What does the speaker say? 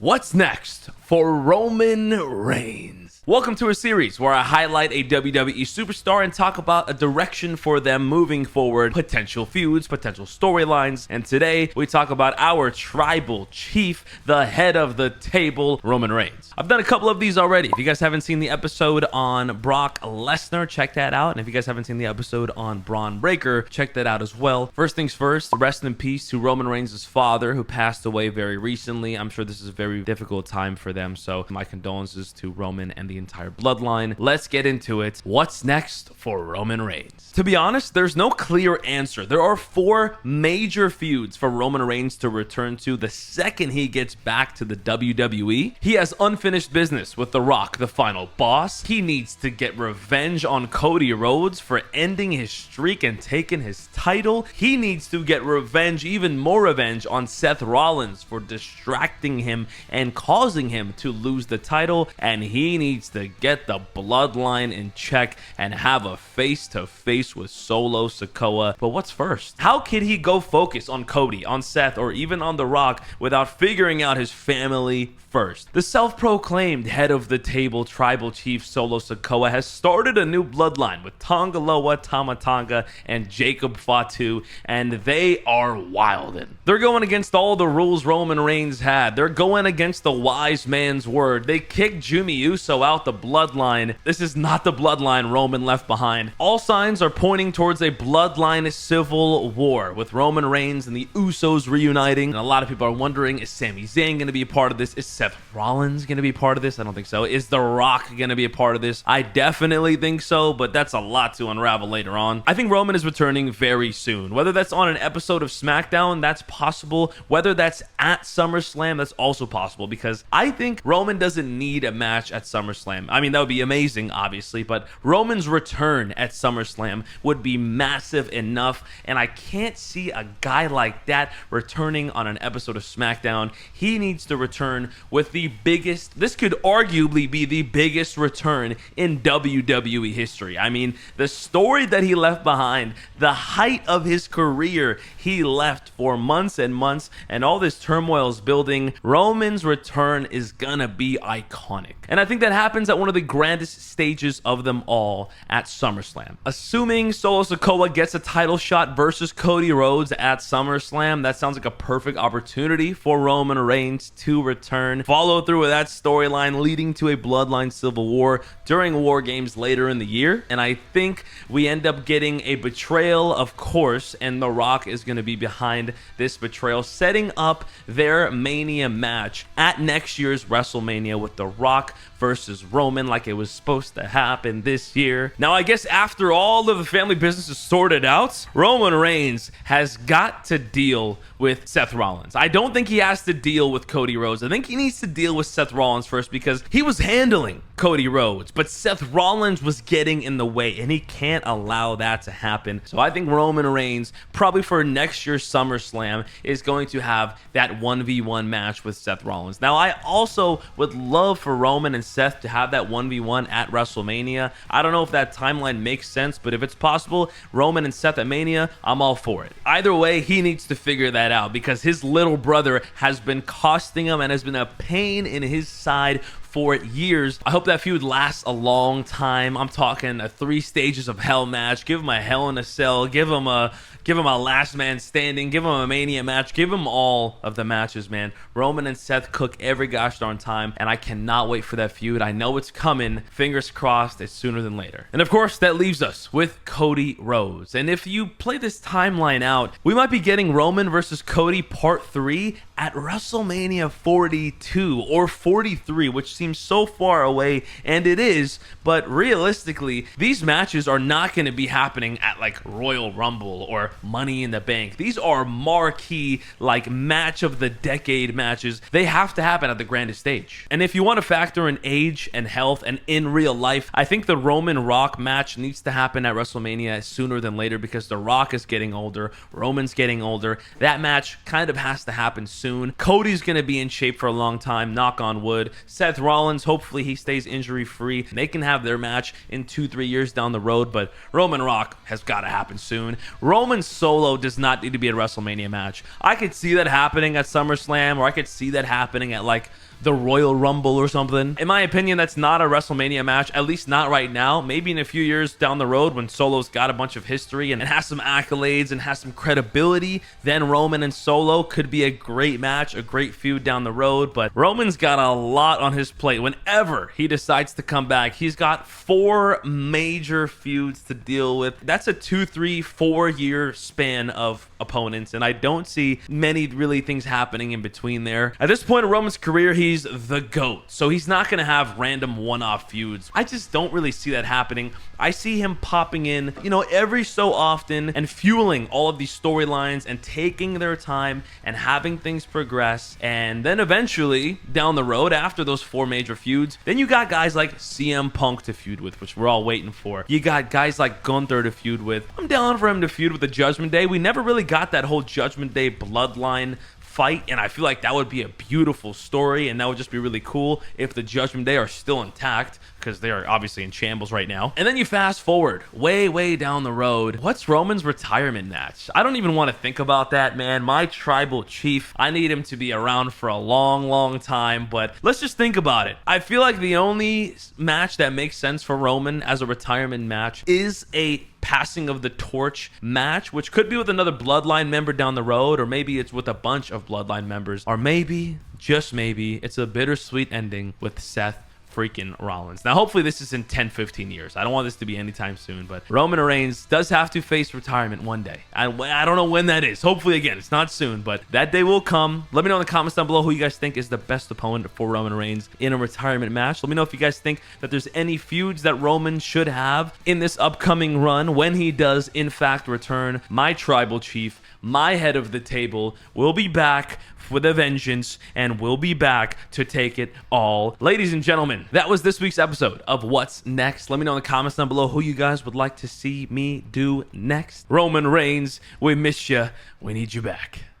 What's next for Roman Reigns? Welcome to a series where I highlight a WWE superstar and talk about a direction for them moving forward, potential feuds, potential storylines, and today we talk about our tribal chief, the head of the table, Roman Reigns. I've done a couple of these already. If you guys haven't seen the episode on Brock Lesnar, check that out. And if you guys haven't seen the episode on Braun Breaker, check that out as well. First things first, rest in peace to Roman Reigns' father, who passed away very recently. I'm sure this is a very difficult time for them, so my condolences to Roman and the entire bloodline. Let's get into it. What's next for Roman Reigns? To be honest, there's no clear answer. There are four major feuds for Roman Reigns to return to the second he gets back to the WWE. He has unfinished business with The Rock, the final boss. He needs to get revenge on Cody Rhodes for ending his streak and taking his title. He needs to get revenge, even more revenge, on Seth Rollins for distracting him and causing him to lose the title. And he needs to get the bloodline in check and have a face-to-face with Solo Sikoa. But what's first? How could he go focus on Cody, on Seth, or even on The Rock without figuring out his family first? The self-proclaimed head of the table tribal chief Solo Sikoa has started a new bloodline with Tonga Loa, Tama Tonga, and Jacob Fatu, and they are wildin'. They're going against all the rules Roman Reigns had. They're going against the wise man's word. They kicked Jimmy Uso out the bloodline. This is not the bloodline Roman left behind. All signs are pointing towards a bloodline civil war with Roman Reigns and the Usos reuniting. And a lot of people are wondering, is Sami Zayn going to be a part of this? Is Seth Rollins going to be a part of this? I don't think so. Is The Rock going to be a part of this? I definitely think so, but that's a lot to unravel later on. I think Roman is returning very soon. Whether that's on an episode of SmackDown, that's possible. Whether that's at SummerSlam, that's also possible, because I think Roman doesn't need a match at SummerSlam. I mean, that would be amazing, obviously, but Roman's return at SummerSlam would be massive enough, and I can't see a guy like that returning on an episode of SmackDown. He needs to return with the biggest, this could arguably be the biggest return in WWE history. I mean, the story that he left behind, the height of his career, he left for months and months, and all this turmoil is building. Roman's return is gonna be iconic, and I think that happens at one of the grandest stages of them all, at SummerSlam. Assuming Solo Sikoa gets a title shot versus Cody Rhodes at SummerSlam, that sounds like a perfect opportunity for Roman Reigns to return. Follow through with that storyline, leading to a bloodline civil war during War Games later in the year, and I think we end up getting a betrayal, of course, and The Rock is going to be behind this betrayal, setting up their Mania match at next year's WrestleMania with The Rock versus Roman, like it was supposed to happen this year. Now, I guess after all of the family business is sorted out, Roman Reigns has got to deal with Seth Rollins. I don't think he has to deal with Cody Rhodes. I think he needs to deal with Seth Rollins first, because he was handling Cody Rhodes, but Seth Rollins was getting in the way, and he can't allow that to happen. So I think Roman Reigns, probably for next year's SummerSlam, is going to have that 1v1 match with Seth Rollins. Now, I also would love for Roman and Seth to have that 1v1 at WrestleMania. I don't know if that timeline makes sense, but if it's possible, Roman and Seth at Mania, I'm all for it. Either way, he needs to figure that out, because his little brother has been costing him and has been a pain in his side for years. I hope that feud lasts a long time. I'm talking a 3 stages of hell match. Give him a Hell in a Cell. Give him a last man standing. Give him a Mania match. Give him all of the matches, man. Roman and Seth cook every gosh darn time, and I cannot wait for that feud. I know it's coming. Fingers crossed it's sooner than later. And of course, that leaves us with Cody Rhodes. And if you play this timeline out, we might be getting Roman versus Cody Part 3 at WrestleMania 42 or 43, which seems so far away, and it is, but realistically, these matches are not going to be happening at like Royal Rumble or Money in the Bank. These are marquee, like, match of the decade matches. They have to happen at the grandest stage. And if you want to factor in age and health and in real life, I think the Roman Rock match needs to happen at WrestleMania sooner than later, because The Rock is getting older, Roman's getting older. That match kind of has to happen soon. Cody's going to be in shape for a long time, knock on wood. Seth Rollins, hopefully he stays injury free. They can have their match in 2-3 years down the road, but Roman Rock has got to happen soon. Roman Solo does not need to be a WrestleMania match. I could see that happening at SummerSlam, or I could see that happening at like the Royal Rumble or something. In my opinion, that's not a WrestleMania match, at least not right now. Maybe in a few years down the road when Solo's got a bunch of history and has some accolades and has some credibility, then Roman and Solo could be a great match, a great feud down the road. But Roman's got a lot on his plate. Whenever he decides to come back, he's got 4 major feuds to deal with. That's a 2, 3, 4-year span of opponents, and I don't see many really things happening in between there. At this point in Roman's career, he's the GOAT, so he's not going to have random one-off feuds. I just don't really see that happening. I see him popping in, every so often and fueling all of these storylines and taking their time and having things progress. And then eventually, down the road, after those 4 major feuds, then you got guys like CM Punk to feud with, which we're all waiting for. You got guys like Gunther to feud with. I'm down for him to feud with the Judgment Day. We never really got that whole Judgment Day Bloodline fight, and I feel like that would be a beautiful story, and that would just be really cool if the Judgment Day are still intact, because they are obviously in shambles right now. And then you fast forward way down the road. What's Roman's retirement match? I don't even want to think about that, man. My tribal chief, I need him to be around for a long time, but let's just think about it. I feel like the only match that makes sense for Roman as a retirement match is a passing of the torch match, which could be with another Bloodline member down the road, or maybe it's with a bunch of Bloodline members, or maybe, just maybe, it's a bittersweet ending with Seth freaking Rollins. Now, hopefully this is in 10-15 years. I don't want this to be anytime soon, but Roman Reigns does have to face retirement one day. I don't know when that is. Hopefully, again, it's not soon, but that day will come. Let me know in the comments down below who you guys think is the best opponent for Roman Reigns in a retirement match. Let me know if you guys think that there's any feuds that Roman should have in this upcoming run when he does, in fact, return. My tribal chief, my head of the table, will be back with a vengeance, and we'll be back to take it all. Ladies and gentlemen, that was this week's episode of What's Next. Let me know in the comments down below who you guys would like to see me do next. Roman Reigns, we miss you. We need you back.